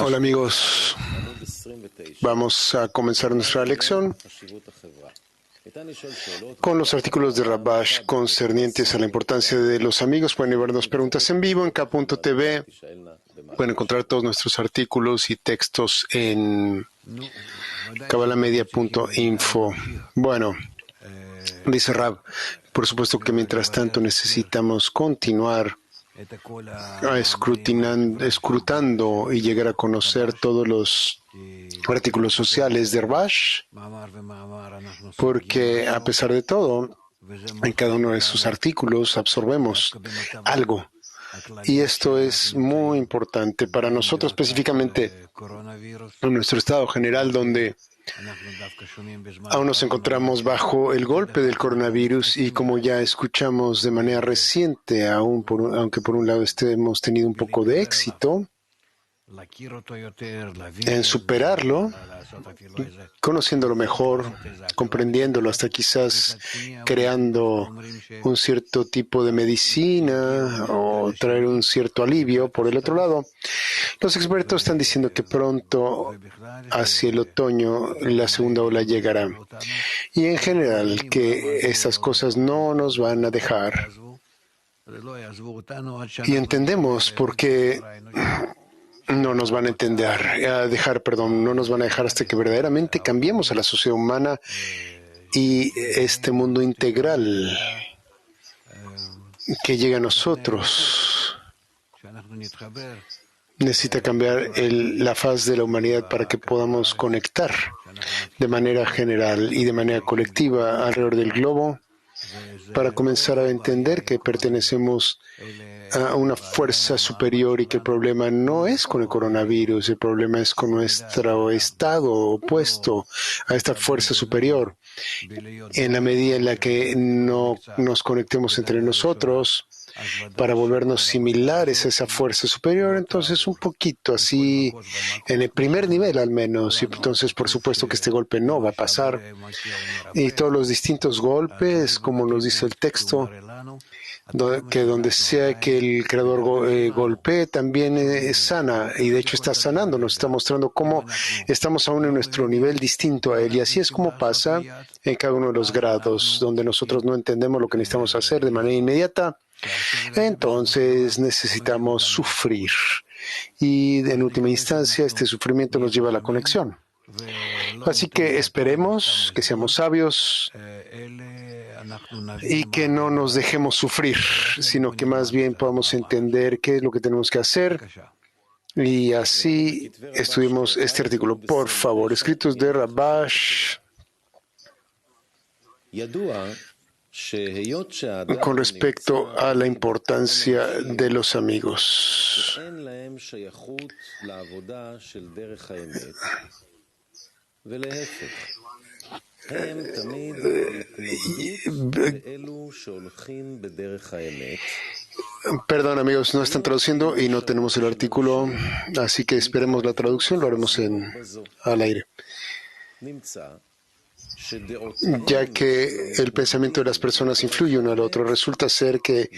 Hola amigos, vamos a comenzar nuestra lección con los artículos de Rabash concernientes a la importancia de los amigos. Pueden enviarnos preguntas en vivo en k.tv. Pueden encontrar todos nuestros artículos y textos en kabalamedia.info. Bueno, dice Rab, por supuesto que mientras tanto necesitamos continuar escrutando y llegar a conocer todos los artículos sociales de Rabash, porque a pesar de todo, en cada uno de sus artículos absorbemos algo. Y esto es muy importante para nosotros, específicamente en nuestro estado general, donde aún nos encontramos bajo el golpe del coronavirus y como ya escuchamos de manera reciente, aunque por un lado hemos tenido un poco de éxito en superarlo, conociéndolo mejor, comprendiéndolo, hasta quizás creando un cierto tipo de medicina o traer un cierto alivio. Por el otro lado, los expertos están diciendo que pronto, hacia el otoño, la segunda ola llegará. Y en general, que estas cosas no nos van a dejar. Y entendemos por qué no nos van a no nos van a dejar hasta que verdaderamente cambiemos a la sociedad humana y este mundo integral que llega a nosotros necesita cambiar la faz de la humanidad para que podamos conectar de manera general y de manera colectiva alrededor del globo, para comenzar a entender que pertenecemos a una fuerza superior y que el problema no es con el coronavirus, el problema es con nuestro estado opuesto a esta fuerza superior. En la medida en la que no nos conectemos entre nosotros para volvernos similares a esa fuerza superior, entonces un poquito así, en el primer nivel al menos, y entonces por supuesto que este golpe no va a pasar. Y todos los distintos golpes, como nos dice el texto, que donde sea que el Creador golpee, también sana, y de hecho está sanando, nos está mostrando cómo estamos aún en nuestro nivel distinto a Él. Y así es como pasa en cada uno de los grados, donde nosotros no entendemos lo que necesitamos hacer de manera inmediata. Entonces necesitamos sufrir. Y en última instancia, este sufrimiento nos lleva a la conexión. Así que esperemos que seamos sabios y que no nos dejemos sufrir, sino que más bien podamos entender qué es lo que tenemos que hacer. Y así estudiemos este artículo. Por favor, escritos de Rabash. Con respecto a la importancia de los amigos. Perdón, amigos, no están traduciendo y no tenemos el artículo, así que esperemos la traducción, lo haremos al aire. Ya que el pensamiento de las personas influye uno al otro, resulta ser que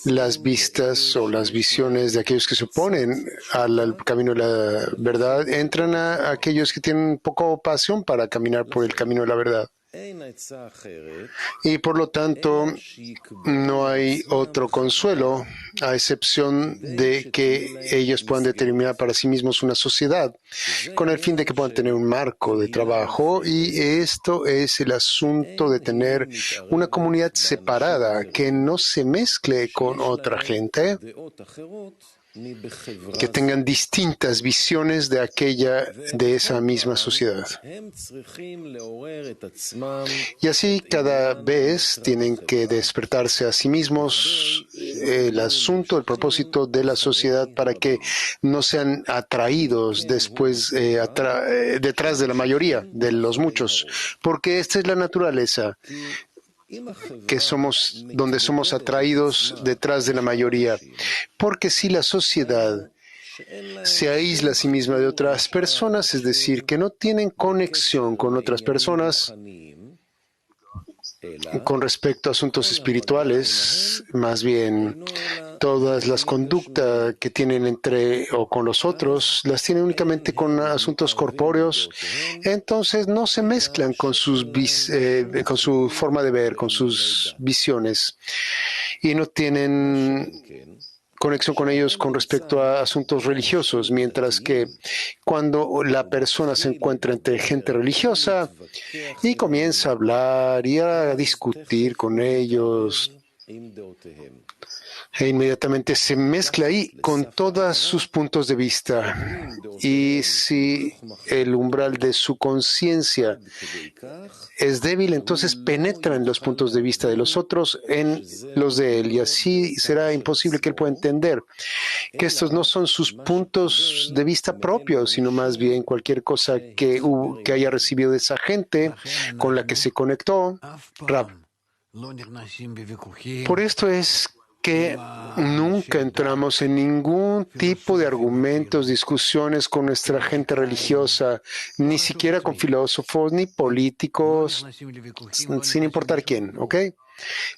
las vistas o las visiones de aquellos que se oponen al camino de la verdad entran a aquellos que tienen poca pasión para caminar por el camino de la verdad. Y por lo tanto, no hay otro consuelo, a excepción de que ellos puedan determinar para sí mismos una sociedad, con el fin de que puedan tener un marco de trabajo. Y esto es el asunto de tener una comunidad separada, que no se mezcle con otra gente, que tengan distintas visiones de esa misma sociedad. Y así cada vez tienen que despertarse a sí mismos el asunto, el propósito de la sociedad, para que no sean atraídos detrás de la mayoría, de los muchos, porque esta es la naturaleza, donde somos atraídos detrás de la mayoría. Porque si la sociedad se aísla a sí misma de otras personas, es decir, que no tienen conexión con otras personas con respecto a asuntos espirituales, más bien todas las conductas que tienen entre o con los otros, las tienen únicamente con asuntos corpóreos, entonces no se mezclan con con su forma de ver, con sus visiones, y no tienen conexión con ellos con respecto a asuntos religiosos, mientras que cuando la persona se encuentra entre gente religiosa y comienza a hablar y a discutir con ellos, e inmediatamente se mezcla ahí con todos sus puntos de vista. Y si el umbral de su conciencia es débil, entonces penetra en los puntos de vista de los otros en los de él, y así será imposible que él pueda entender que estos no son sus puntos de vista propios, sino más bien cualquier cosa que haya recibido de esa gente con la que se conectó. Por esto es que nunca entramos en ningún tipo de argumentos, discusiones con nuestra gente religiosa, ni siquiera con filósofos, ni políticos, sin importar quién, ¿ok?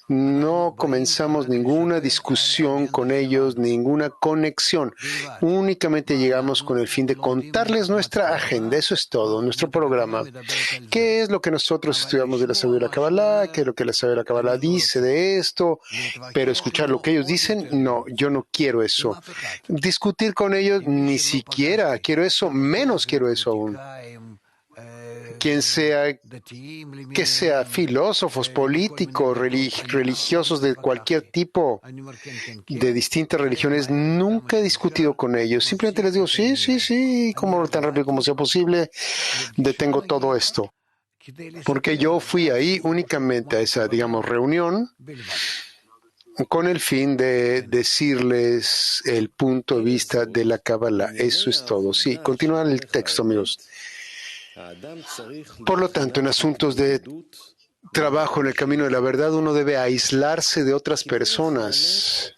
No comenzamos ninguna discusión con ellos, ninguna conexión. Únicamente llegamos con el fin de contarles nuestra agenda. Eso es todo, nuestro programa. ¿Qué es lo que nosotros estudiamos de la sabiduría Kabbalah? ¿Qué es lo que la sabiduría Kabbalah dice de esto? Pero escuchar lo que ellos dicen, no, yo no quiero eso. Discutir con ellos, ni siquiera quiero eso, menos quiero eso aún. Quien sea, que sea filósofos, políticos, religiosos de cualquier tipo, de distintas religiones, nunca he discutido con ellos. Simplemente les digo, sí, sí, sí, como tan rápido como sea posible, detengo todo esto. Porque yo fui ahí únicamente a esa, digamos, reunión con el fin de decirles el punto de vista de la Kabbalah. Eso es todo. Sí, continúa el texto, amigos. Por lo tanto, en asuntos de trabajo en el camino de la verdad, uno debe aislarse de otras personas.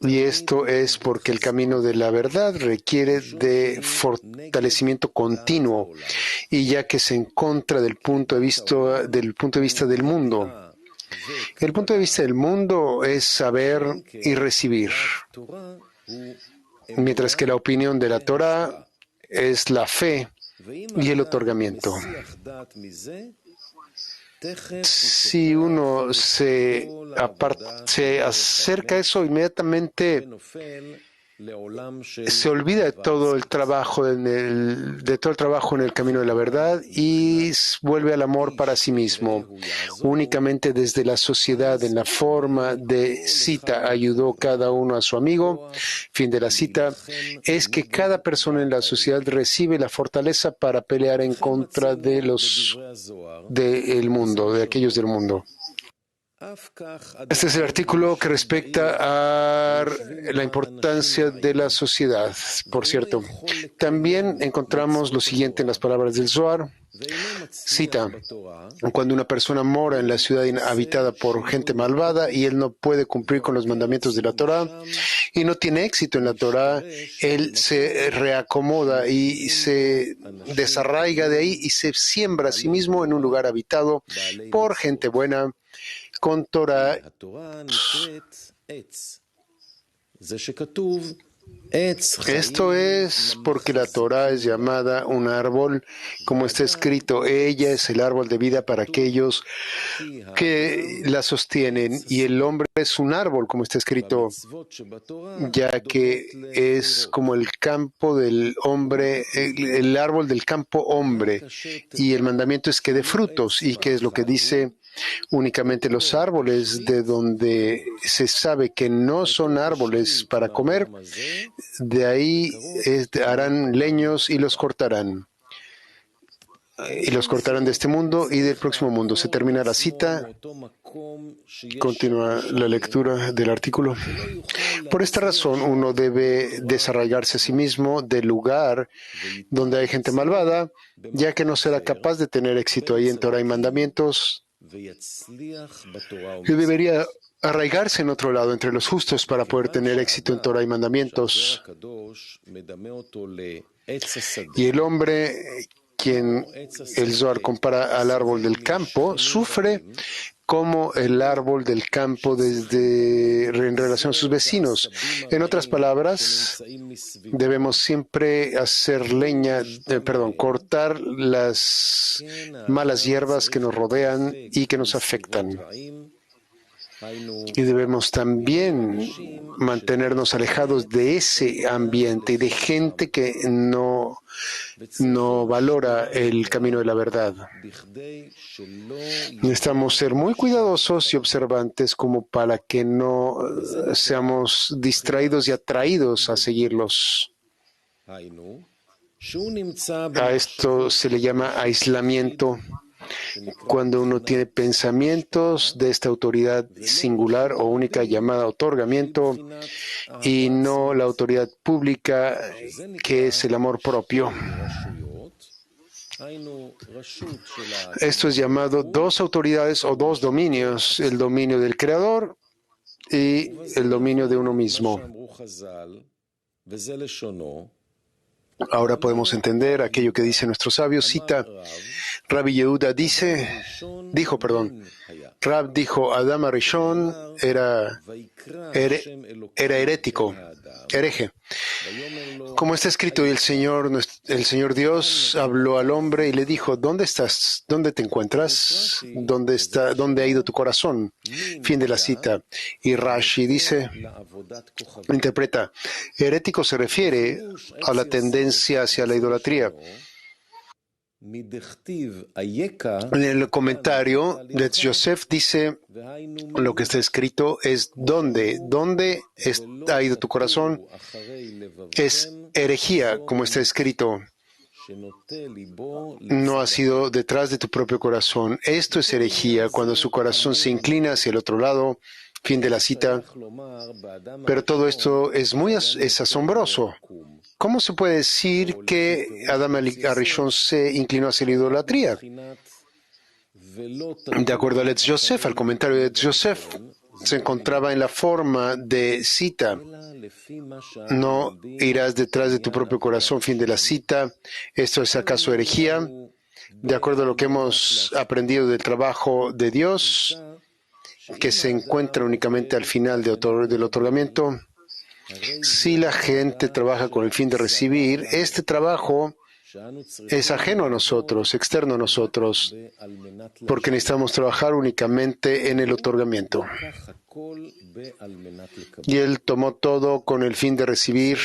Y esto es porque el camino de la verdad requiere de fortalecimiento continuo, y ya que es en contra del punto de vista del mundo. El punto de vista del mundo es saber y recibir, mientras que la opinión de la Torah es la fe y el otorgamiento. Si uno se acerca a eso, inmediatamente se olvida de todo el trabajo en el camino de la verdad y vuelve al amor para sí mismo. Únicamente desde la sociedad, en la forma de cita, ayudó cada uno a su amigo. Fin de la cita. Es que cada persona en la sociedad recibe la fortaleza para pelear en contra de aquellos del mundo. Este es el artículo que respecta a la importancia de la sociedad. Por cierto, también encontramos lo siguiente en las palabras del Zohar. Cita: cuando una persona mora en la ciudad habitada por gente malvada y él no puede cumplir con los mandamientos de la Torah y no tiene éxito en la Torah, él se reacomoda y se desarraiga de ahí y se siembra a sí mismo en un lugar habitado por gente buena, con Torah. Esto es porque la Torah es llamada un árbol, como está escrito, ella es el árbol de vida para aquellos que la sostienen, y el hombre es un árbol, como está escrito, ya que es como el campo del hombre, el árbol del campo hombre, y el mandamiento es que dé frutos. ¿Y qué es lo que dice? Únicamente los árboles de donde se sabe que no son árboles para comer, de ahí harán leños y los cortarán. Y los cortarán de este mundo y del próximo mundo. Se termina la cita. Continúa la lectura del artículo. Por esta razón, uno debe desarraigarse a sí mismo del lugar donde hay gente malvada, ya que no será capaz de tener éxito ahí en Torah y mandamientos. Y debería arraigarse en otro lado, entre los justos, para poder tener éxito en Torah y mandamientos. Y el hombre quien el Zohar compara al árbol del campo, sufre como el árbol del campo en relación a sus vecinos. En otras palabras, debemos siempre hacer cortar las malas hierbas que nos rodean y que nos afectan. Y debemos también mantenernos alejados de ese ambiente y de gente que no valora el camino de la verdad. Necesitamos ser muy cuidadosos y observantes como para que no seamos distraídos y atraídos a seguirlos. A esto se le llama aislamiento. Cuando uno tiene pensamientos de esta autoridad singular o única llamada otorgamiento y no la autoridad pública que es el amor propio. Esto es llamado dos autoridades o dos dominios, el dominio del Creador y el dominio de uno mismo. Ahora podemos entender aquello que dice nuestro sabio. Cita, Rabbi Yehuda Rab dijo, Adam Arishon era herético, hereje. Como está escrito, y el Señor Dios habló al hombre y le dijo, ¿dónde estás? ¿Dónde te encuentras? ¿Dónde ha ido tu corazón? Fin de la cita. Y Rashi interpreta, herético se refiere a la tendencia hacia la idolatría. En el comentario de Yosef dice, lo que está escrito es ¿dónde ha ido tu corazón? Es herejía, como está escrito. No ha sido detrás de tu propio corazón. Esto es herejía cuando su corazón se inclina hacia el otro lado. Fin de la cita. Pero todo esto es asombroso. ¿Cómo se puede decir que Adam Arishon se inclinó hacia la idolatría? De acuerdo al Etz Yosef, al comentario de Etz Yosef, se encontraba en la forma de cita. No irás detrás de tu propio corazón, fin de la cita. ¿Esto es acaso herejía? De acuerdo a lo que hemos aprendido del trabajo de Dios, que se encuentra únicamente al final del otorgamiento, si la gente trabaja con el fin de recibir, este trabajo es ajeno a nosotros, externo a nosotros, porque necesitamos trabajar únicamente en el otorgamiento. Y Él tomó todo con el fin de recibir.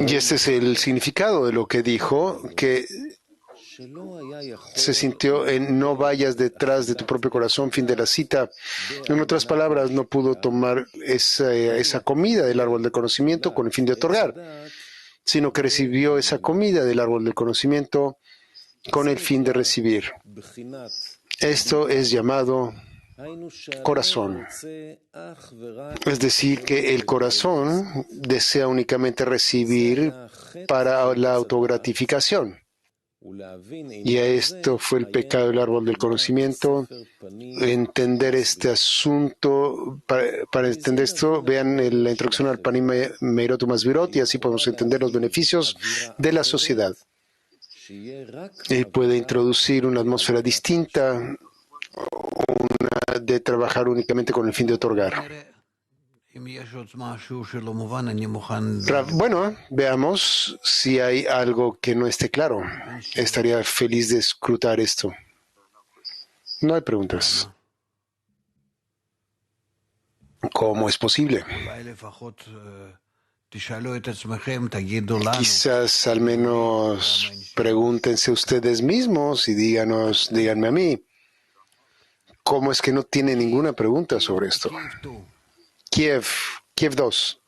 Y este es el significado de lo que dijo, que se sintió en no vayas detrás de tu propio corazón, fin de la cita. En otras palabras, no pudo tomar esa comida del árbol del conocimiento con el fin de otorgar, sino que recibió esa comida del árbol del conocimiento con el fin de recibir. Esto es llamado corazón. Es decir, que el corazón desea únicamente recibir para la autogratificación. Y esto fue el pecado del árbol del conocimiento. Entender este asunto, para entender esto, vean la introducción al Panim Meirot Umasvirot y así podemos entender los beneficios de la sociedad. Él puede introducir una atmósfera distinta, una de trabajar únicamente con el fin de otorgar. Bueno, veamos si hay algo que no esté claro. Estaría feliz de escrutar esto. No hay preguntas. ¿Cómo es posible? Quizás al menos pregúntense ustedes mismos y díganme a mí, ¿cómo es que no tiene ninguna pregunta sobre esto? Kiev 2.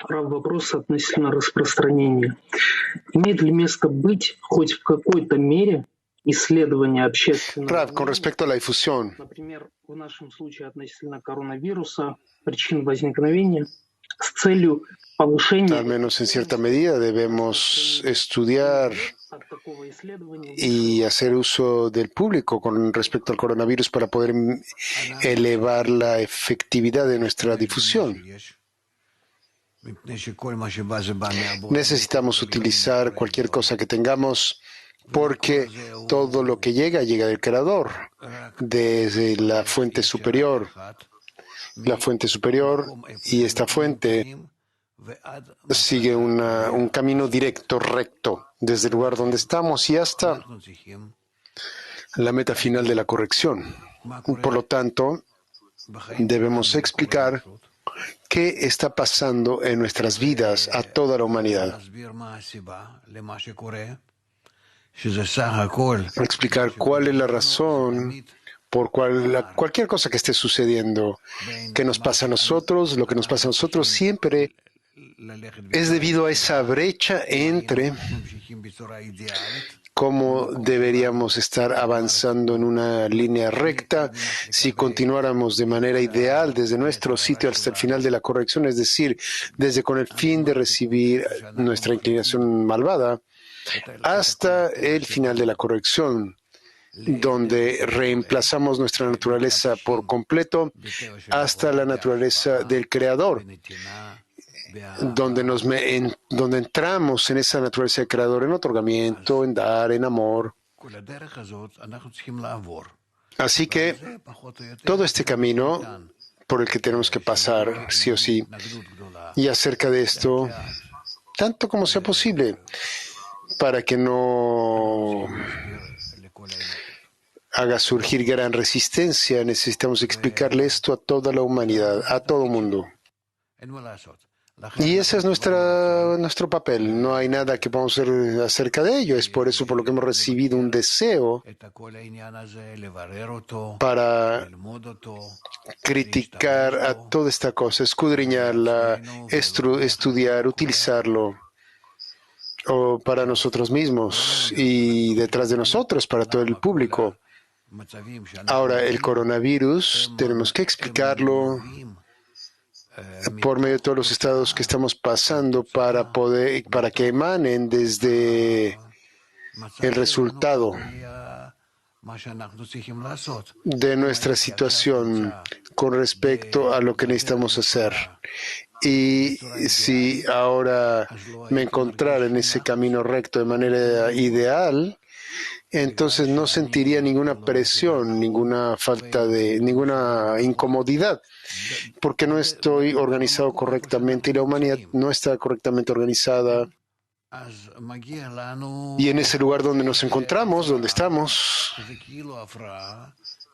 Вопрос относительно распространения. Имеет ли место быть хоть в какой-то мере исследование общественного Con respecto a la difusión, например, в нашем случае относительно коронавируса, причин возникновения, с целью повышения... al menos en cierta medida, debemos estudiar y hacer uso del público con respecto al coronavirus para poder elevar la efectividad de nuestra difusión. Necesitamos utilizar cualquier cosa que tengamos porque todo lo que llega, llega del Creador, desde la fuente superior. La fuente superior y esta fuente sigue un camino directo, recto, desde el lugar donde estamos y hasta la meta final de la corrección. Por lo tanto, debemos explicar qué está pasando en nuestras vidas a toda la humanidad. Explicar cuál es la razón por cualquier cosa que esté sucediendo, que nos pasa a nosotros, lo que nos pasa a nosotros siempre es debido a esa brecha entre cómo deberíamos estar avanzando en una línea recta si continuáramos de manera ideal desde nuestro sitio hasta el final de la corrección, es decir, desde con el fin de recibir nuestra inclinación malvada hasta el final de la corrección, donde reemplazamos nuestra naturaleza por completo hasta la naturaleza del Creador, donde entramos en esa naturaleza del Creador, en otorgamiento, en dar, en amor. Así que todo este camino por el que tenemos que pasar, sí o sí, y acerca de esto, tanto como sea posible, para que no haga surgir gran resistencia, necesitamos explicarle esto a toda la humanidad, a todo el mundo. Y ese es nuestro papel. No hay nada que podamos hacer acerca de ello. Es por eso por lo que hemos recibido un deseo para criticar a toda esta cosa, escudriñarla, estudiar, utilizarlo o para nosotros mismos y detrás de nosotros, para todo el público. Ahora, el coronavirus, tenemos que explicarlo por medio de todos los estados que estamos pasando para que emanen desde el resultado de nuestra situación con respecto a lo que necesitamos hacer. Y si ahora me encontrara en ese camino recto de manera ideal, entonces no sentiría ninguna presión, ninguna incomodidad, porque no estoy organizado correctamente y la humanidad no está correctamente organizada. Y en ese lugar donde nos encontramos, donde estamos,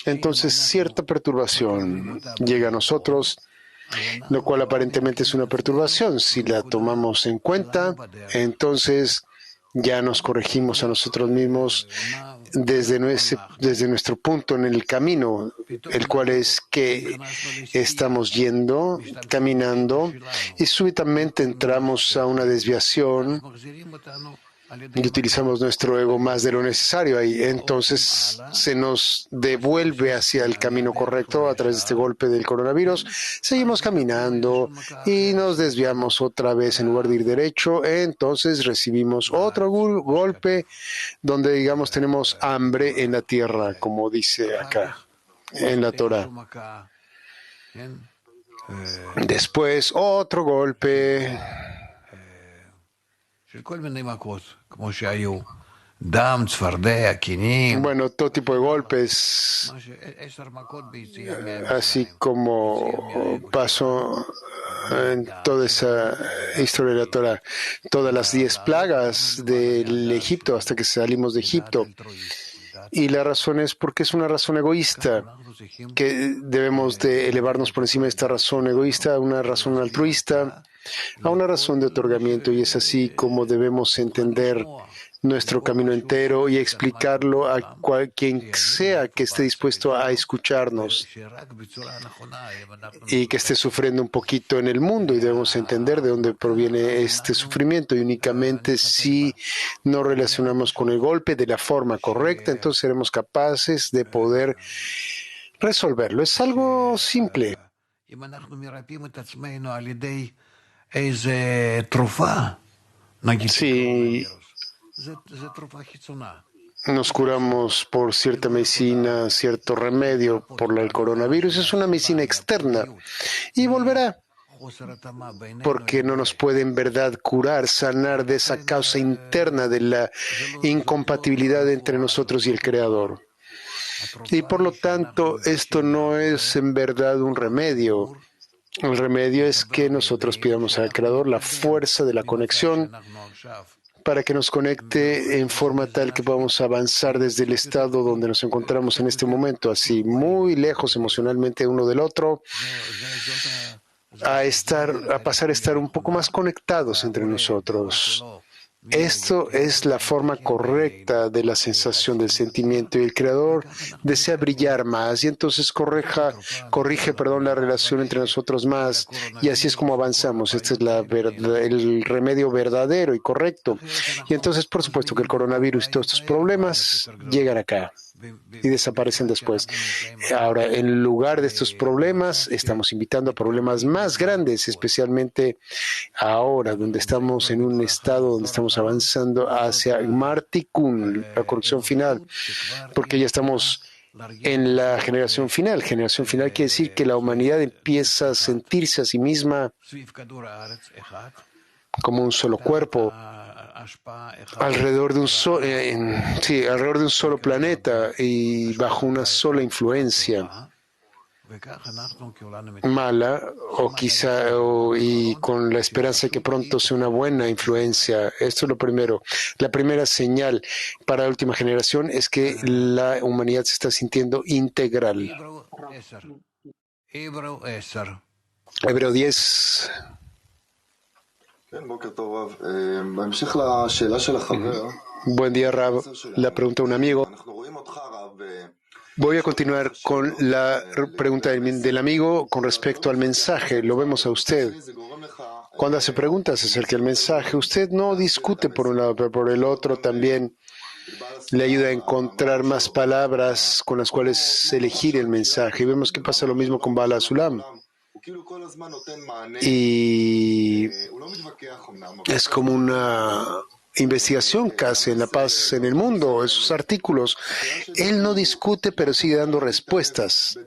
entonces cierta perturbación llega a nosotros, lo cual aparentemente es una perturbación. Si la tomamos en cuenta, entonces ya nos corregimos a nosotros mismos desde nuestro punto en el camino, el cual es que estamos yendo, caminando, y súbitamente entramos a una desviación y utilizamos nuestro ego más de lo necesario ahí. Entonces se nos devuelve hacia el camino correcto a través de este golpe del coronavirus. Seguimos caminando y nos desviamos otra vez en lugar de ir derecho. Entonces recibimos otro golpe donde, digamos, tenemos hambre en la tierra, como dice acá en la Torah. Después otro golpe. Bueno, todo tipo de golpes, así como pasó en toda esa historia de la Torah, todas las 10 plagas del Egipto hasta que salimos de Egipto. Y la razón es porque es una razón egoísta, que debemos de elevarnos por encima de esta razón egoísta a una razón altruista, a una razón de otorgamiento, y es así como debemos entender nuestro camino entero y explicarlo a quien sea que esté dispuesto a escucharnos y que esté sufriendo un poquito en el mundo, y debemos entender de dónde proviene este sufrimiento, y únicamente si nos relacionamos con el golpe de la forma correcta, entonces seremos capaces de poder resolverlo. Es algo simple. Si nos curamos por cierta medicina, cierto remedio por el coronavirus, es una medicina externa y volverá. porque no nos puede en verdad curar, sanar de esa causa interna de la incompatibilidad entre nosotros y el Creador. Y por lo tanto, esto no es en verdad un remedio. El remedio es que nosotros pidamos al Creador la fuerza de la conexión para que nos conecte en forma tal que podamos avanzar desde el estado donde nos encontramos en este momento, así muy lejos emocionalmente uno del otro, a pasar a estar un poco más conectados entre nosotros. Esto es la forma correcta de la sensación del sentimiento, y el Creador desea brillar más y entonces corrige, la relación entre nosotros más, y así es como avanzamos. Este es el remedio verdadero y correcto. Y entonces, por supuesto, que el coronavirus y todos estos problemas llegan acá y desaparecen después. Ahora, en lugar de estos problemas, estamos invitando a problemas más grandes, especialmente ahora, donde estamos en un estado donde estamos avanzando hacia Martikun, la corrección final, porque ya estamos en la generación final. Generación final quiere decir que la humanidad empieza a sentirse a sí misma como un solo cuerpo, alrededor de alrededor de un solo planeta y bajo una sola influencia mala, y con la esperanza de que pronto sea una buena influencia. Esto es lo primero. La primera señal para la última generación es que la humanidad se está sintiendo integral. Hebreo 10. Buen día, Rab. La pregunta de un amigo. Voy a continuar con la pregunta del amigo con respecto al mensaje. Lo vemos a usted. Cuando hace preguntas acerca del mensaje, usted no discute por un lado, pero por el otro también le ayuda a encontrar más palabras con las cuales elegir el mensaje. Y vemos que pasa lo mismo con Bala Sulam. Y es como una investigación casi en la paz en el mundo, esos artículos. Él no discute, pero sigue dando respuestas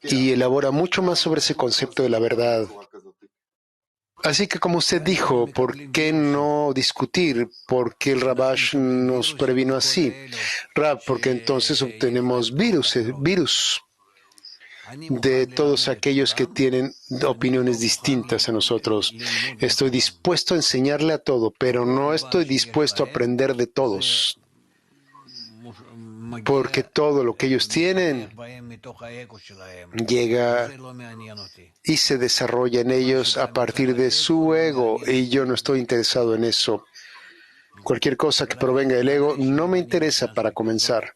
y elabora mucho más sobre ese concepto de la verdad. Así que, como usted dijo, ¿por qué no discutir? ¿Por qué el Rabash nos previno así? Rab, porque entonces obtenemos virus de todos aquellos que tienen opiniones distintas a nosotros. Estoy dispuesto a enseñarle a todo, pero no estoy dispuesto a aprender de todos, porque todo lo que ellos tienen llega y se desarrolla en ellos a partir de su ego, y yo no estoy interesado en eso. Cualquier cosa que provenga del ego no me interesa para comenzar.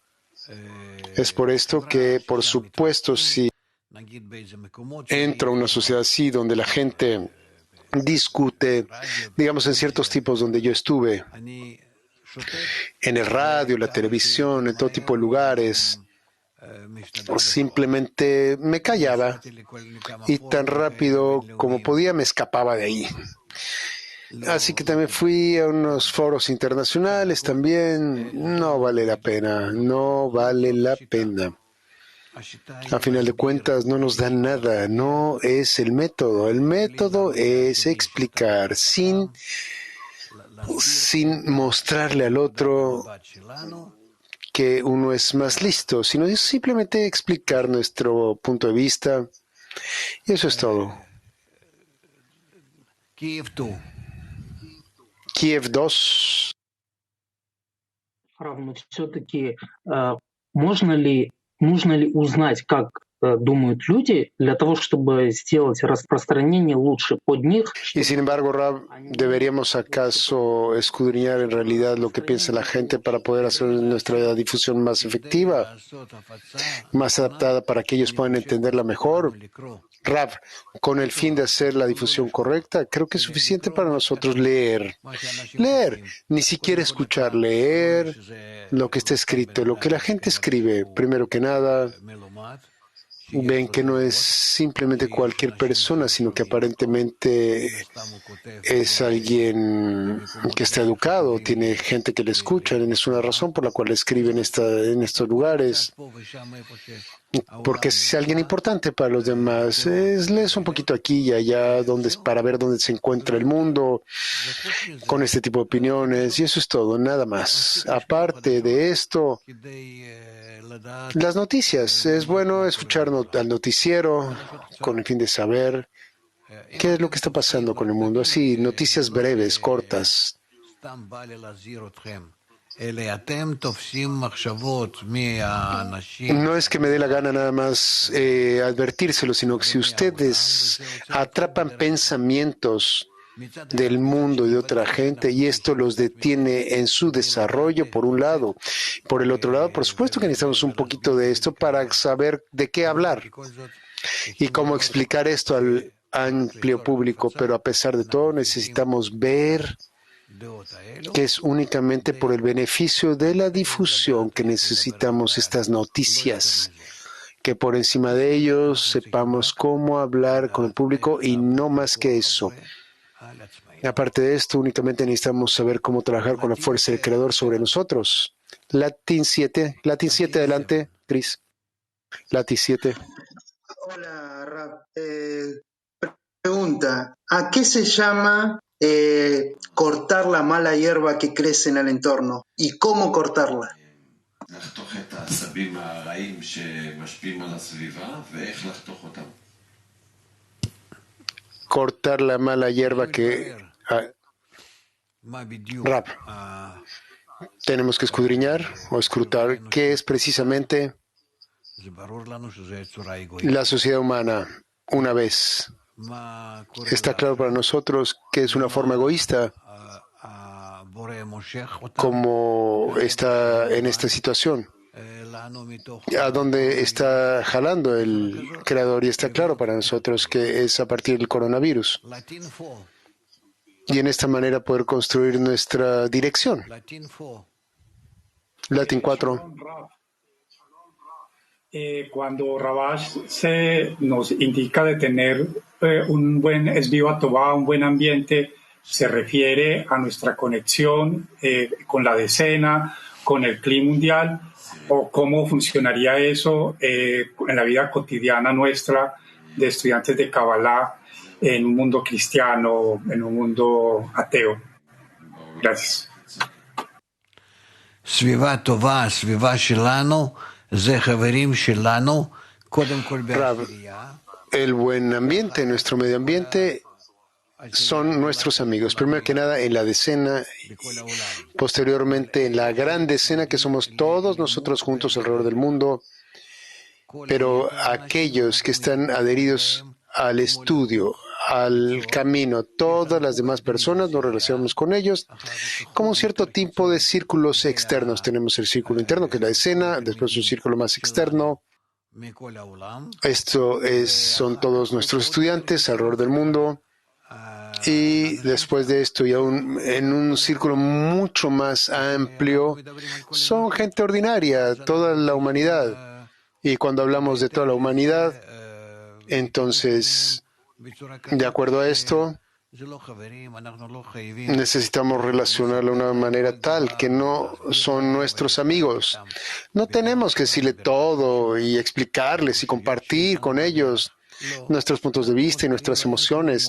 Es por esto que, por supuesto, si entro a una sociedad así donde la gente discute, digamos en ciertos tipos donde yo estuve, en el radio, la televisión, en todo tipo de lugares, simplemente me callaba y tan rápido como podía me escapaba de ahí. Así que también fui a unos foros internacionales también. No vale la pena, no vale la pena. A final de cuentas, no nos dan nada, no es el método. El método es explicar sin mostrarle al otro que uno es más listo, sino simplemente explicar nuestro punto de vista. Y eso es todo. Kiev 2. Все-таки нужно ли узнать, как думают люди, для того, чтобы сделать распространение лучше под них? Y sin embargo, Rab, ¿deberíamos acaso escudriñar en realidad lo que piensa la gente para poder hacer nuestra difusión más efectiva, más adaptada para que ellos puedan entenderla mejor? Rab, con el fin de hacer la difusión correcta, creo que es suficiente para nosotros leer, ni siquiera escuchar, leer lo que está escrito, lo que la gente escribe, primero que nada, ven que no es simplemente cualquier persona, sino que aparentemente es alguien que está educado, tiene gente que le escucha, es una razón por la cual escribe en estos lugares, porque es alguien importante para los demás. Lees un poquito aquí y allá para ver dónde se encuentra el mundo con este tipo de opiniones, y eso es todo, nada más. Aparte de esto, las noticias. Es bueno escuchar al noticiero con el fin de saber qué es lo que está pasando con el mundo. Así, noticias breves, cortas. No es que me dé la gana nada más advertírselo, sino que si ustedes atrapan pensamientos del mundo y de otra gente, y esto los detiene en su desarrollo, por un lado. Por el otro lado, por supuesto que necesitamos un poquito de esto para saber de qué hablar y cómo explicar esto al amplio público, pero a pesar de todo necesitamos ver que es únicamente por el beneficio de la difusión que necesitamos estas noticias, que por encima de ellos sepamos cómo hablar con el público y no más que eso. Aparte de esto, únicamente necesitamos saber cómo trabajar con la fuerza del Creador sobre nosotros. Latin 7, adelante, Chris. Latin 7. Hola, Rab. Pregunta, ¿a qué se llama cortar la mala hierba que crece en el entorno? ¿Y cómo cortarla? Cortar la mala hierba que... Rab, tenemos que escudriñar o escrutar qué es precisamente la sociedad humana. Una vez está claro para nosotros que es una forma egoísta como está en esta situación, a dónde está jalando el Creador, y está claro para nosotros que es a partir del coronavirus. Y en esta manera poder construir nuestra dirección. Latin 4. Cuando Rabash nos indica de tener un buen Esviva Tová, un buen ambiente, se refiere a nuestra conexión con la decena, con el clima mundial, o cómo funcionaría eso en la vida cotidiana nuestra de estudiantes de Kabbalah en un mundo cristiano, en un mundo ateo. Gracias. El buen ambiente, nuestro medio ambiente, son nuestros amigos. Primero que nada en la decena, posteriormente en la gran decena que somos todos nosotros juntos alrededor del mundo, pero aquellos que están adheridos al estudio, al camino, todas las demás personas nos relacionamos con ellos como un cierto tipo de círculos externos. Tenemos el círculo interno, que es la decena, después un círculo más externo. Son todos nuestros estudiantes alrededor del mundo. Y después de esto, y aún en un círculo mucho más amplio, son gente ordinaria, toda la humanidad. Y cuando hablamos de toda la humanidad, entonces, de acuerdo a esto, necesitamos relacionarlo de una manera tal que no son nuestros amigos. No tenemos que decirle todo y explicarles y compartir con ellos nuestros puntos de vista y nuestras emociones,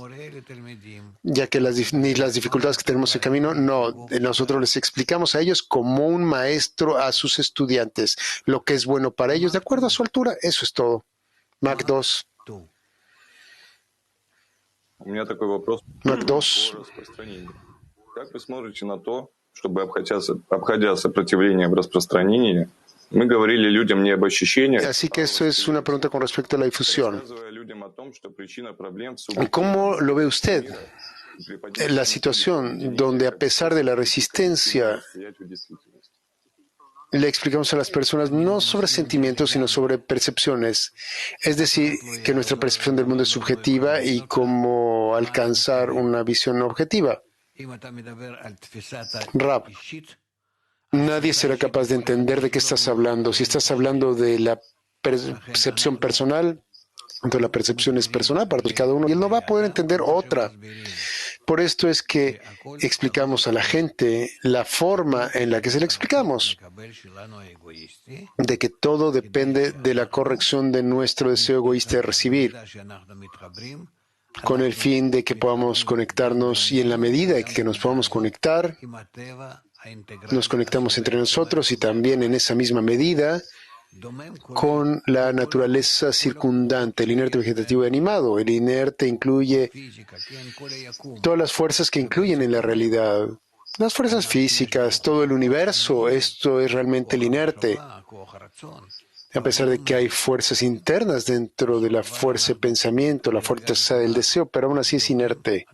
ya que ni las dificultades que tenemos en el camino, no, nosotros les explicamos a ellos como un maestro a sus estudiantes, lo que es bueno para ellos de acuerdo a su altura. Eso es todo. Mac 2. Mac 2. Как вы смотрите на то, чтобы, обходя сопротивление в распространении, мы говорили людям не об ощущениях, Así que esto es una pregunta con respecto a la difusión. ¿Cómo lo ve usted? La situación donde, a pesar de la resistencia, le explicamos a las personas no sobre sentimientos, sino sobre percepciones. Es decir, que nuestra percepción del mundo es subjetiva y cómo alcanzar una visión objetiva. Rab, nadie será capaz de entender de qué estás hablando. Si estás hablando de la percepción personal. Entonces la percepción es personal para cada uno y él no va a poder entender otra. Por esto es que explicamos a la gente la forma en la que se le explicamos, de que todo depende de la corrección de nuestro deseo egoísta de recibir, con el fin de que podamos conectarnos y en la medida en que nos podamos conectar, nos conectamos entre nosotros y también en esa misma medida con la naturaleza circundante, el inerte vegetativo y animado. El inerte incluye todas las fuerzas que incluyen en la realidad, las fuerzas físicas, todo el universo. Esto es realmente el inerte. A pesar de que hay fuerzas internas dentro de la fuerza de pensamiento, la fuerza del deseo, pero aún así es inerte.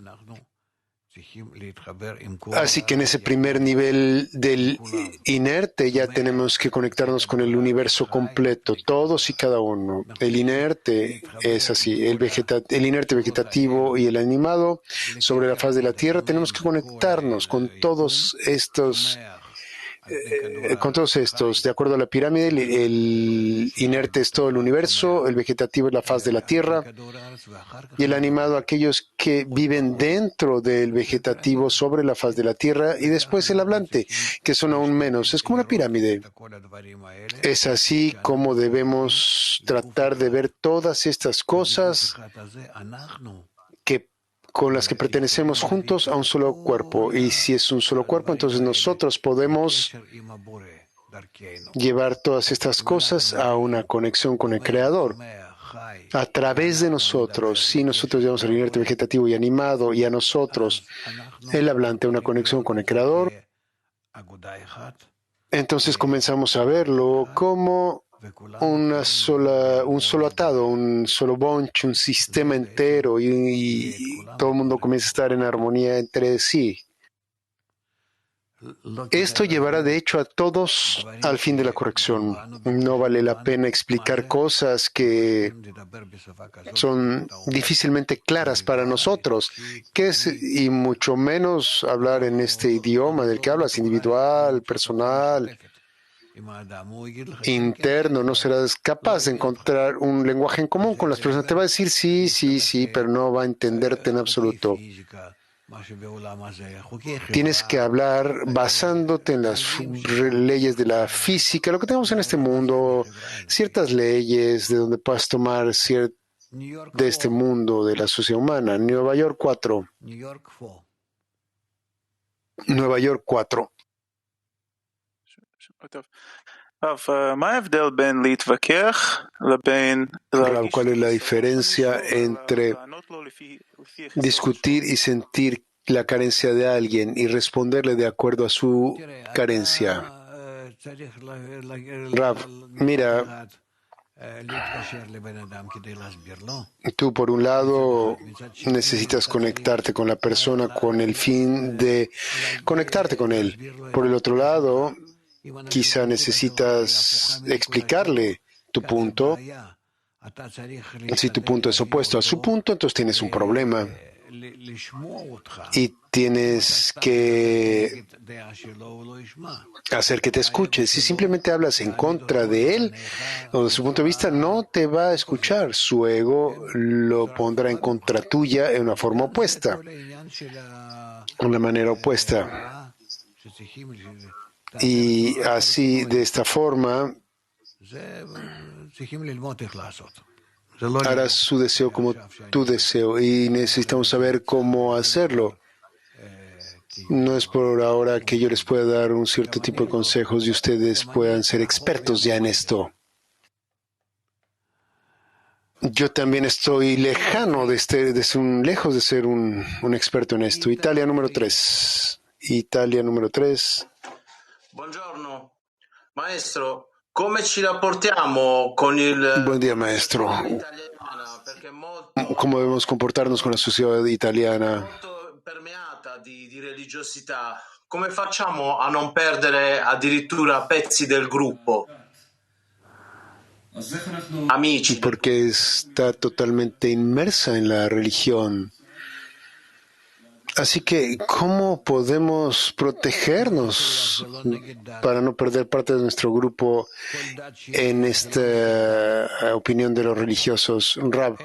Así que en ese primer nivel del inerte ya tenemos que conectarnos con el universo completo, todos y cada uno. El inerte es así, el inerte vegetativo y el animado sobre la faz de la Tierra. Tenemos que conectarnos con todos estos. De acuerdo a la pirámide, el inerte es todo el universo, el vegetativo es la faz de la tierra y el animado aquellos que viven dentro del vegetativo sobre la faz de la tierra y después el hablante, que son aún menos. Es como una pirámide. Es así como debemos tratar de ver todas estas cosas con las que pertenecemos juntos a un solo cuerpo. Y si es un solo cuerpo, entonces nosotros podemos llevar todas estas cosas a una conexión con el Creador. A través de nosotros, si nosotros llevamos al inerte vegetativo y animado y a nosotros, el hablante, una conexión con el Creador, entonces comenzamos a verlo como un solo atado, un solo bonche, un sistema entero y todo el mundo comienza a estar en armonía entre sí. Esto llevará de hecho a todos al fin de la corrección. No vale la pena explicar cosas que son difícilmente claras para nosotros, y mucho menos hablar en este idioma del que hablas, individual, personal, interno. No serás capaz de encontrar un lenguaje en común con las personas. Te va a decir sí, sí, sí, pero no va a entenderte en absoluto. Tienes que hablar basándote en las leyes de la física, lo que tenemos en este mundo, ciertas leyes de donde puedas tomar de este mundo, de la sociedad humana. Nueva York 4. Nueva York 4. Rav, ¿cuál es la diferencia entre discutir y sentir la carencia de alguien y responderle de acuerdo a su carencia? Rav, mira, tú por un lado necesitas conectarte con la persona con el fin de conectarte con él. Por el otro lado, quizá necesitas explicarle tu punto. Si tu punto es opuesto a su punto, entonces tienes un problema y tienes que hacer que te escuche. Si simplemente hablas en contra de él o de su punto de vista, no te va a escuchar. Su ego lo pondrá en contra tuya en una forma opuesta, una manera opuesta. Y así, de esta forma, harás su deseo como tu deseo y necesitamos saber cómo hacerlo. No es por ahora que yo les pueda dar un cierto tipo de consejos y ustedes puedan ser expertos ya en esto. Yo también estoy lejos de ser un experto en esto. Italia número 3. Italia número 3. Buongiorno, maestro. Come ci rapportiamo con il... Buen día, maestro. ¿Cómo debemos comportarnos con la sociedad italiana? Molto permeata di religiosità. Come facciamo a non perdere addirittura pezzi del gruppo? Amici. Porque está totalmente inmersa en la religión. Así que, ¿cómo podemos protegernos para no perder parte de nuestro grupo en esta opinión de los religiosos? Rab,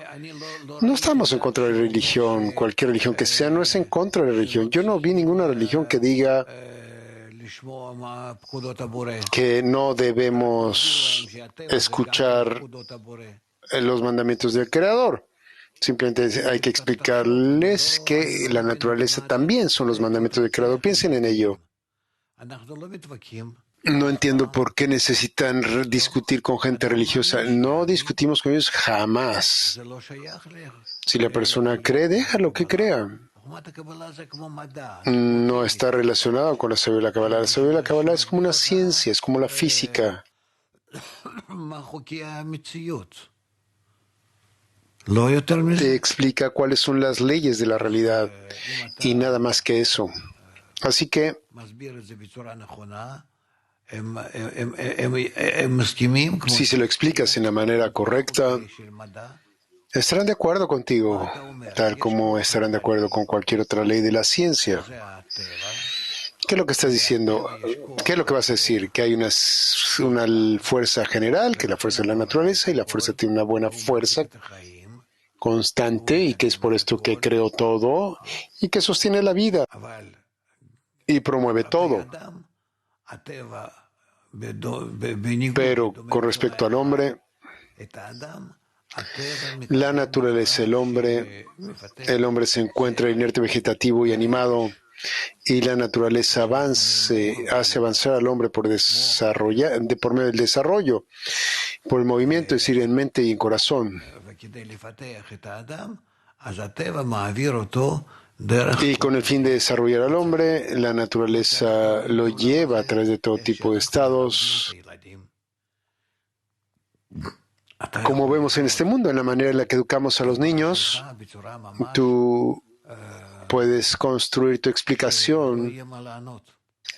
no estamos en contra de la religión, cualquier religión que sea, no es en contra de la religión. Yo no vi ninguna religión que diga que no debemos escuchar los mandamientos del Creador. Simplemente hay que explicarles que la naturaleza también son los mandamientos del Creador. Piensen en ello. No entiendo por qué necesitan discutir con gente religiosa. No discutimos con ellos jamás. Si la persona cree, déjalo que crea. No está relacionado con la sabiduría de la Kabbalah. La sabiduría de la Kabbalah es como una ciencia, es como la física. Te explica cuáles son las leyes de la realidad y nada más que eso. Así que si se lo explicas en la manera correcta, estarán de acuerdo contigo, tal como estarán de acuerdo con cualquier otra ley de la ciencia. ¿Qué es lo que estás diciendo? ¿Qué es lo que vas a decir? Que hay una fuerza general, que es la fuerza de la naturaleza, y la fuerza tiene una buena fuerza constante, y que es por esto que creó todo, y que sostiene la vida, y promueve todo. Pero con respecto al hombre, la naturaleza, el hombre se encuentra inerte, vegetativo y animado, y la naturaleza hace avanzar al hombre por medio del desarrollo, por el movimiento, es decir, en mente y en corazón. Y con el fin de desarrollar al hombre, la naturaleza lo lleva a través de todo tipo de estados, como vemos en este mundo, en la manera en la que educamos a los niños. Tú puedes construir tu explicación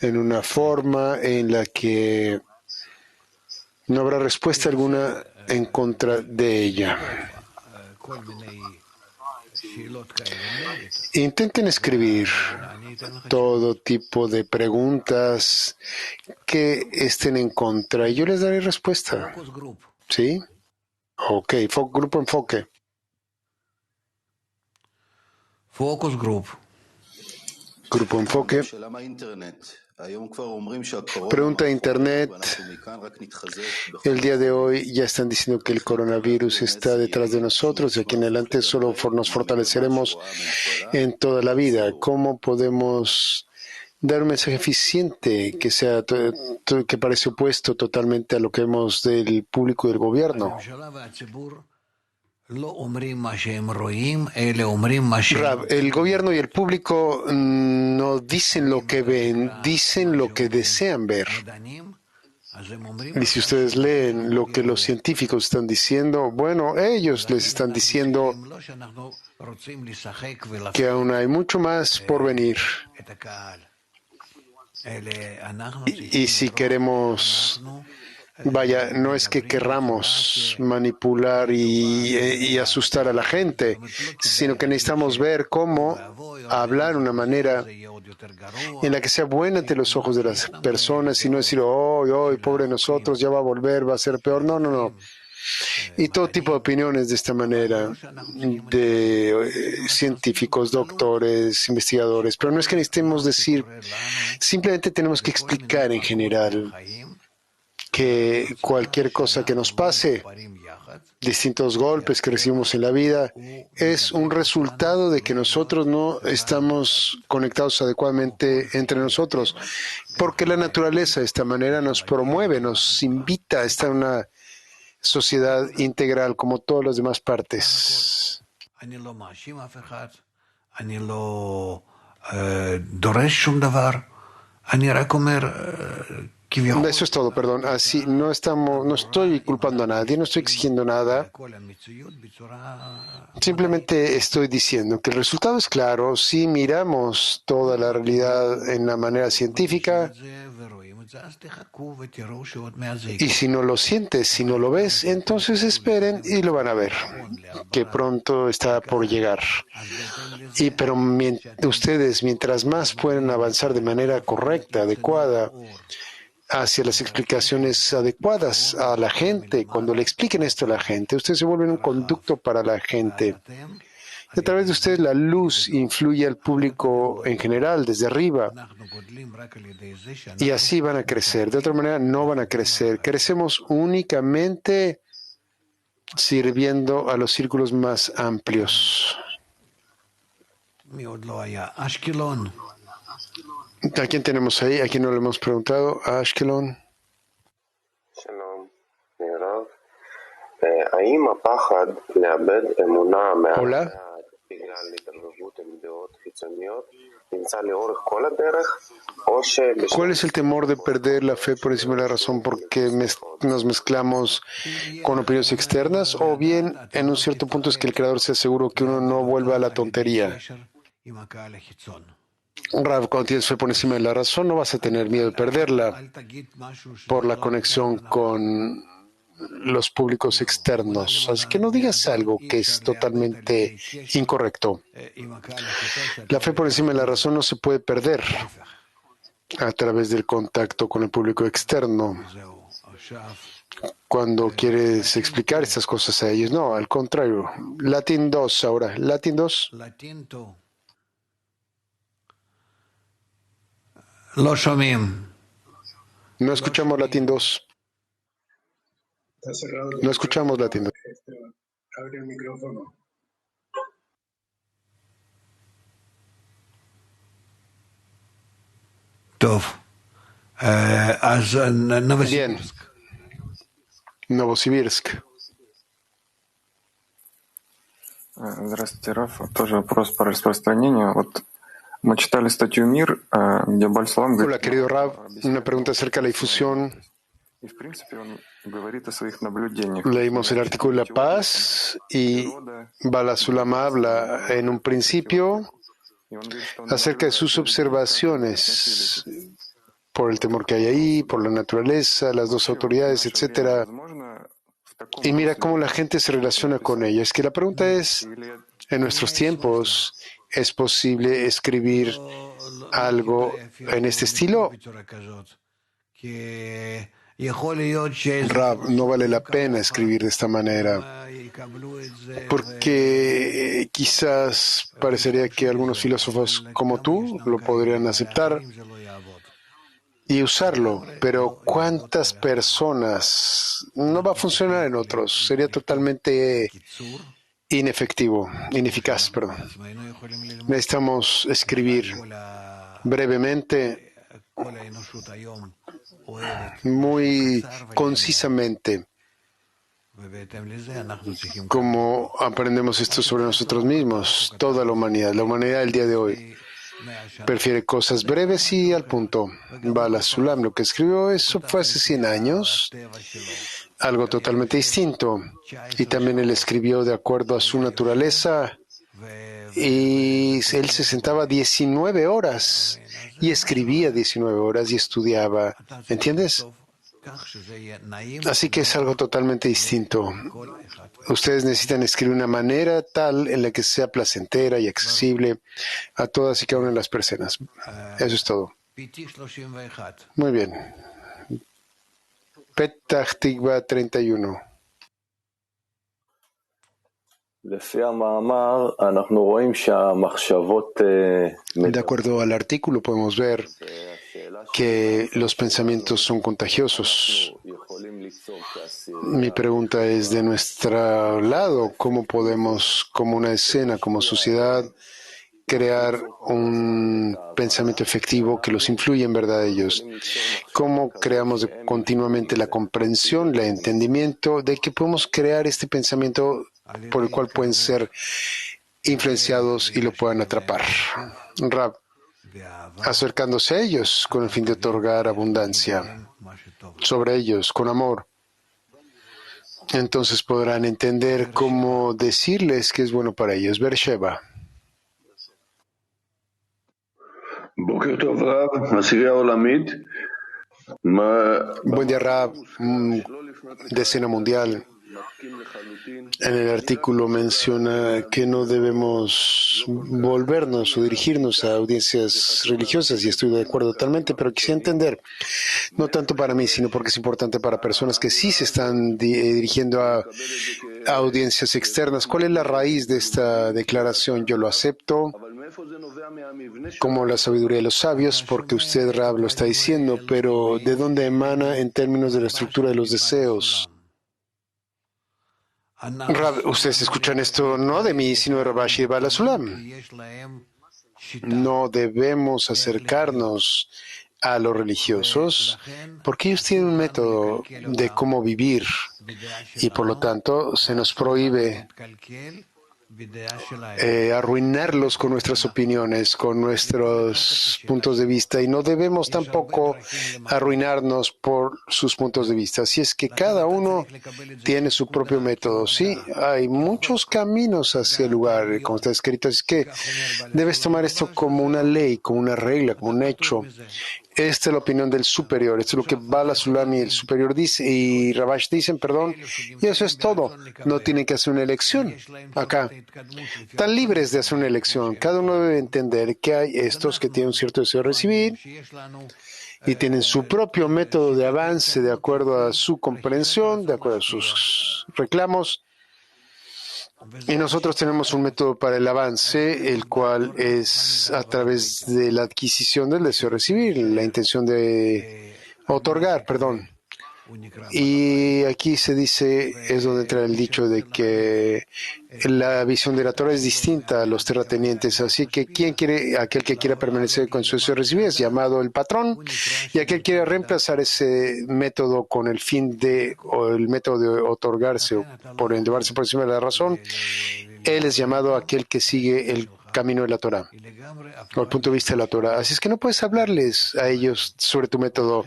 en una forma en la que no habrá respuesta alguna en contra de ella. Intenten escribir todo tipo de preguntas que estén en contra y yo les daré respuesta. ¿Sí? Ok, grupo enfoque. Focus Group. Grupo enfoque. Pregunta de Internet. El día de hoy ya están diciendo que el coronavirus está detrás de nosotros y aquí en adelante solo nos fortaleceremos en toda la vida. ¿Cómo podemos dar un mensaje eficiente que parece opuesto totalmente a lo que vemos del público y del gobierno? Rab, el gobierno y el público no dicen lo que ven, dicen lo que desean ver. Y si ustedes leen lo que los científicos están diciendo, bueno, ellos les están diciendo que aún hay mucho más por venir. Y si queremos... Vaya, no es que querramos manipular y asustar a la gente, sino que necesitamos ver cómo hablar de una manera en la que sea buena ante los ojos de las personas y no decir, oh, pobre nosotros, ya va a volver, va a ser peor. No, no, no. Y todo tipo de opiniones de esta manera, de científicos, doctores, investigadores. Pero no es que necesitemos decir, simplemente tenemos que explicar en general que cualquier cosa que nos pase, distintos golpes que recibimos en la vida, es un resultado de que nosotros no estamos conectados adecuadamente entre nosotros, porque la naturaleza de esta manera nos promueve, nos invita a estar en una sociedad integral como todas las demás partes. Eso es todo, perdón. Así no estoy culpando a nadie, no estoy exigiendo nada. Simplemente estoy diciendo que el resultado es claro. Si miramos toda la realidad en la manera científica, y si no lo sientes, si no lo ves, entonces esperen y lo van a ver, que pronto está por llegar. Pero ustedes, mientras más pueden avanzar de manera correcta, adecuada, hacia las explicaciones adecuadas a la gente, cuando le expliquen esto a la gente, ustedes se vuelven un conducto para la gente. Y a través de ustedes la luz influye al público en general, desde arriba. Y así van a crecer. De otra manera, no van a crecer. Crecemos únicamente sirviendo a los círculos más amplios. ¿A quién tenemos ahí? ¿A quién no le hemos preguntado? ¿A Ashkelon? Hola. ¿Cuál es el temor de perder la fe por encima de la razón porque nos mezclamos con opiniones externas? ¿O bien en un cierto punto es que el Creador se aseguró que uno no vuelva a la tontería? Rav, cuando tienes fe por encima de la razón, no vas a tener miedo de perderla por la conexión con los públicos externos. Así que no digas algo que es totalmente incorrecto. La fe por encima de la razón no se puede perder a través del contacto con el público externo. Cuando quieres explicar estas cosas a ellos, no, al contrario. Latin 2 ahora. Latin 2. No escuchamos Latin 2. No escuchamos Latin 2. Abre el micrófono. Bien. Новосибирск. Здравствуйте, Раф. Тоже вопрос по распространению. Вот мы читали статью «Мир», где Баль-Салам говорит... Hola, querido Rav. Una pregunta acerca de la difusión. И, в принципе, он говорит о своих наблюдениях. Leímos el artículo La Paz y Bala Sulam habla en un principio acerca de sus observaciones por el temor que hay ahí, por la naturaleza, las dos autoridades, etcétera. Y mira cómo la gente se relaciona con ella. Es que la pregunta es, en nuestros tiempos, ¿es posible escribir algo en este estilo? Rav, no vale la pena escribir de esta manera, porque quizás parecería que algunos filósofos como tú lo podrían aceptar y usarlo, pero ¿cuántas personas? No va a funcionar en otros, sería totalmente inefectivo, ineficaz, perdón. Necesitamos escribir brevemente, muy concisamente, como aprendemos esto sobre nosotros mismos, toda la humanidad del día de hoy prefiere cosas breves y al punto. Bala Sulam, lo que escribió eso fue hace 100 años, algo totalmente distinto. Y también él escribió de acuerdo a su naturaleza y él se sentaba 19 horas y escribía 19 horas y estudiaba. ¿Entiendes? Así que es algo totalmente distinto. Ustedes necesitan escribir de una manera tal en la que sea placentera y accesible a todas y cada una de las personas. Eso es todo. Muy bien. Petah Tikva 31. De acuerdo al artículo podemos ver que los pensamientos son contagiosos. Mi pregunta es de nuestro lado, ¿cómo podemos, como una escena, como sociedad, crear un pensamiento efectivo que los influya en verdad a ellos? ¿Cómo creamos continuamente la comprensión, el entendimiento de que podemos crear este pensamiento por el cual pueden ser influenciados y lo puedan atrapar? Rab, acercándose a ellos con el fin de otorgar abundancia. sobre ellos con amor. Entonces podrán entender cómo decirles que es bueno para ellos. Beersheba. Boker Tov, Rav, Asiria Olamit. Buen día, Rab. Decena mundial. En el artículo menciona que no debemos volvernos o dirigirnos a audiencias religiosas, y estoy de acuerdo totalmente, pero quisiera entender, no tanto para mí, sino porque es importante para personas que sí se están dirigiendo a audiencias externas. ¿Cuál es la raíz de esta declaración? Yo lo acepto como la sabiduría de los sabios, porque usted, Rab, lo está diciendo, pero ¿de dónde emana en términos de la estructura de los deseos? Rab, ustedes escuchan esto no de mí, sino de Rav Ashi Baal HaSulam. No debemos acercarnos a los religiosos porque ellos tienen un método de cómo vivir y por lo tanto se nos prohíbe arruinarlos con nuestras opiniones, con nuestros puntos de vista, y no debemos tampoco arruinarnos por sus puntos de vista. Así es que cada uno tiene su propio método. Sí, hay muchos caminos hacia el lugar, como está escrito, es que debes tomar esto como una ley, como una regla, como un hecho. Esta es la opinión del superior, esto es lo que Baal HaSulam y el superior dice, y Rabash dicen, perdón, y eso es todo. No tienen que hacer una elección acá. Están libres de hacer una elección. Cada uno debe entender que hay estos que tienen un cierto deseo de recibir y tienen su propio método de avance de acuerdo a su comprensión, de acuerdo a sus reclamos. Y nosotros tenemos un método para el avance, el cual es a través de la adquisición del deseo de recibir, la intención de otorgar, perdón. Y aquí se dice, es donde entra el dicho de que la visión de la Torah es distinta a los terratenientes. Así que aquel que quiera permanecer con su deseo de recibir es llamado el patrón, y aquel que quiera reemplazar ese método con el fin de, o el método de otorgarse o por elevarse por encima de la razón, él es llamado aquel que sigue el camino de la Torah, o el punto de vista de la Torah. Así es que no puedes hablarles a ellos sobre tu método.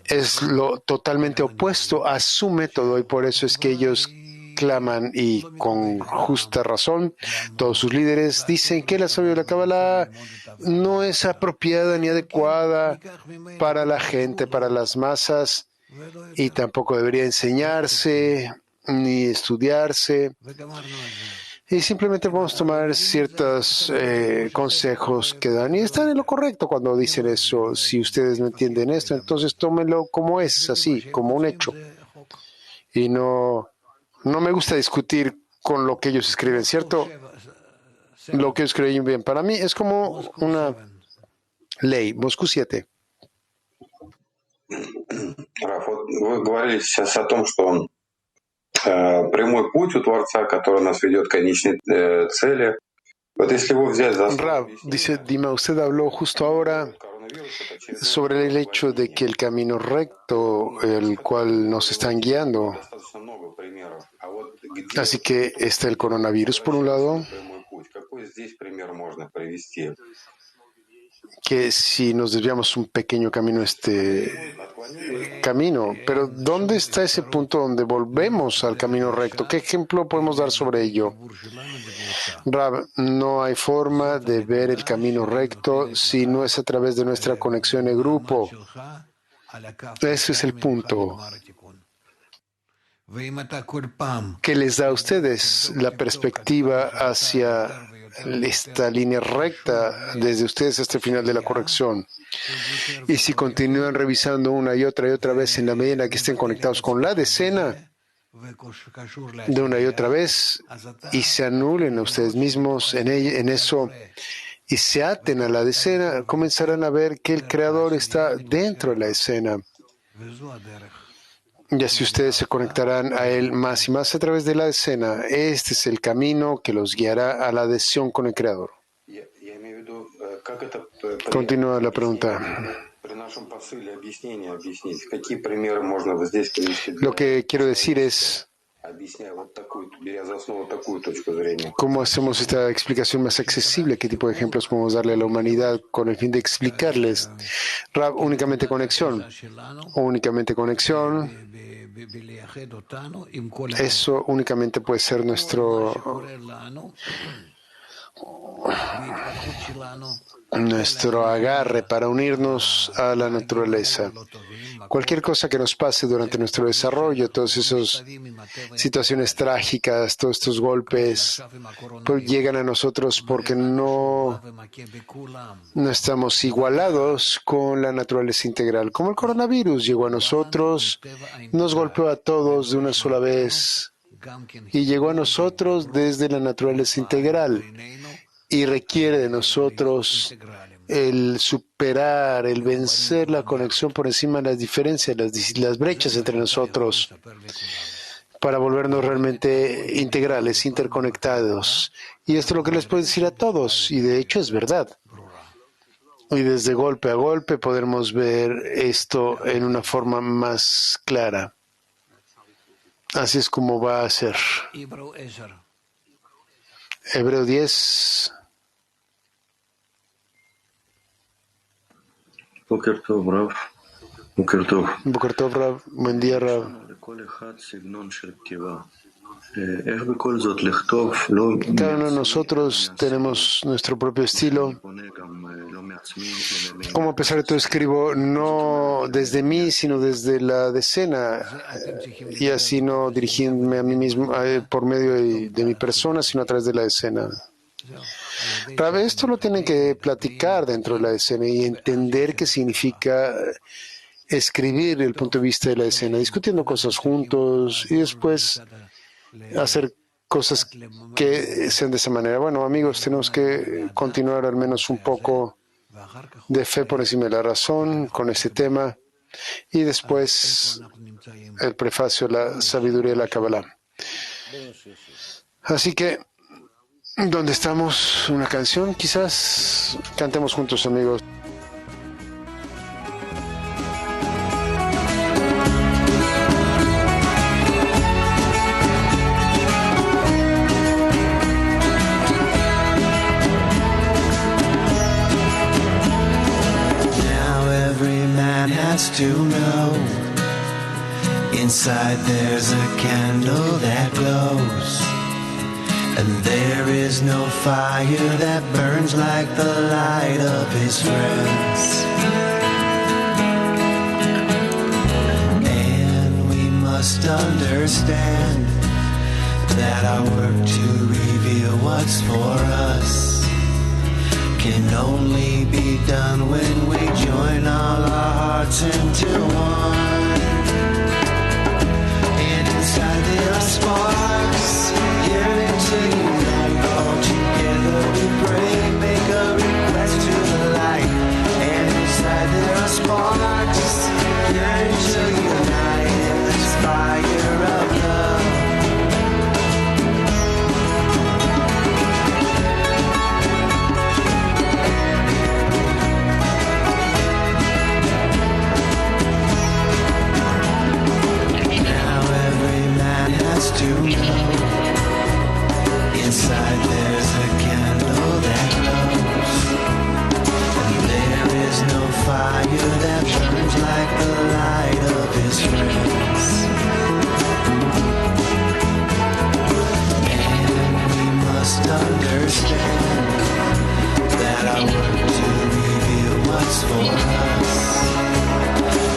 Es lo totalmente opuesto a su método, y por eso es que ellos claman, y con justa razón, todos sus líderes dicen que la sabiduría de la Kabbalah no es apropiada ni adecuada para la gente, para las masas, y tampoco debería enseñarse ni estudiarse. Y simplemente vamos a tomar ciertos consejos que dan, y están en lo correcto cuando dicen eso. Si ustedes no entienden esto, entonces tómenlo como es, así, como un hecho. Y no me gusta discutir con lo que ellos escriben, ¿cierto? Lo que ellos escriben bien. Para mí es como una ley. Moscú 7. Раф, вот вы говорили сейчас о том, что прямой путь у Творца, который нас ведет к конечной цели. Вот если его взять за Rav, dice Dima, usted habló justo ahora sobre el hecho de que el camino recto, el cual nos están guiando. Así que está el coronavirus por un lado, que si nos desviamos un pequeño camino, camino, pero ¿dónde está ese punto donde volvemos al camino recto? ¿Qué ejemplo podemos dar sobre ello? Rab, no hay forma de ver el camino recto si no es a través de nuestra conexión en grupo. Ese es el punto que les da a ustedes la perspectiva hacia esta línea recta desde ustedes hasta el final de la corrección. Y si continúan revisando una y otra vez en la medida que estén conectados con la decena, de una y otra vez, y se anulen a ustedes mismos en eso, y se aten a la decena, comenzarán a ver que el Creador está dentro de la escena. Y así ustedes se conectarán a Él más y más a través de la escena. Este es el camino que los guiará a la adhesión con el Creador. Continúa la pregunta. Lo que quiero decir es, ¿Cómo hacemos esta explicación más accesible? ¿Qué tipo de ejemplos podemos darle a la humanidad con el fin de explicarles? Rab, únicamente conexión. Únicamente conexión. Eso únicamente puede ser nuestro agarre para unirnos a la naturaleza. Cualquier cosa que nos pase durante nuestro desarrollo, todas esas situaciones trágicas, todos estos golpes, pues llegan a nosotros porque no estamos igualados con la naturaleza integral. Como el coronavirus llegó a nosotros, nos golpeó a todos de una sola vez y llegó a nosotros desde la naturaleza integral. Y requiere de nosotros el superar, el vencer la conexión por encima de las diferencias, las brechas entre nosotros, para volvernos realmente integrales, interconectados. Y esto es lo que les puedo decir a todos, y de hecho es verdad. Y desde golpe a golpe podremos ver esto en una forma más clara. Así es como va a ser. Hebreo 10. Boker Tov, Rav. Boker Tov. Boker Tov, Rav. Buen día, Rav. Cada uno de nosotros tenemos nuestro propio estilo. Como a pesar de todo escribo no desde mí, sino desde la decena, y así no dirigiéndome a mí mismo por medio de mi persona, sino a través de la decena. Rav, esto lo tienen que platicar dentro de la decena y entender qué significa escribir el punto de vista de la decena, discutiendo cosas juntos y después hacer cosas que sean de esa manera. Bueno, amigos, tenemos que continuar al menos un poco de fe por encima de la razón con este tema y después el prefacio, la sabiduría de la Kabbalah. Así que, ¿dónde estamos? Una canción, quizás cantemos juntos, amigos. To know inside there's a candle that glows, and there is no fire that burns like the light of his friends. And we must understand that our work to reveal what's for us can only be done when we join all our hearts into one. And inside there are sparks yearning to unite. All together we pray, make a request to the light. And inside there are sparks yearning to unite in this fire of love. To know inside there's a candle that glows, and there is no fire that burns like the light of his friends. And we must understand that our work to reveal what's for us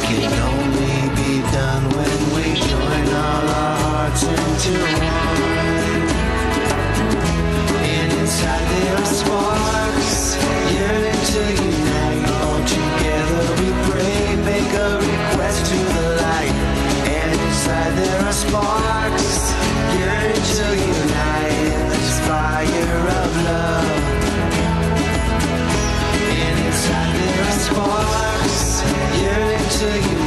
can only be done when we join all our hearts into one. And inside there are sparks yearning to unite. All together we pray, make a request to the light. And inside there are sparks yearning to unite in this fire of love. And inside there are sparks yearning to unite.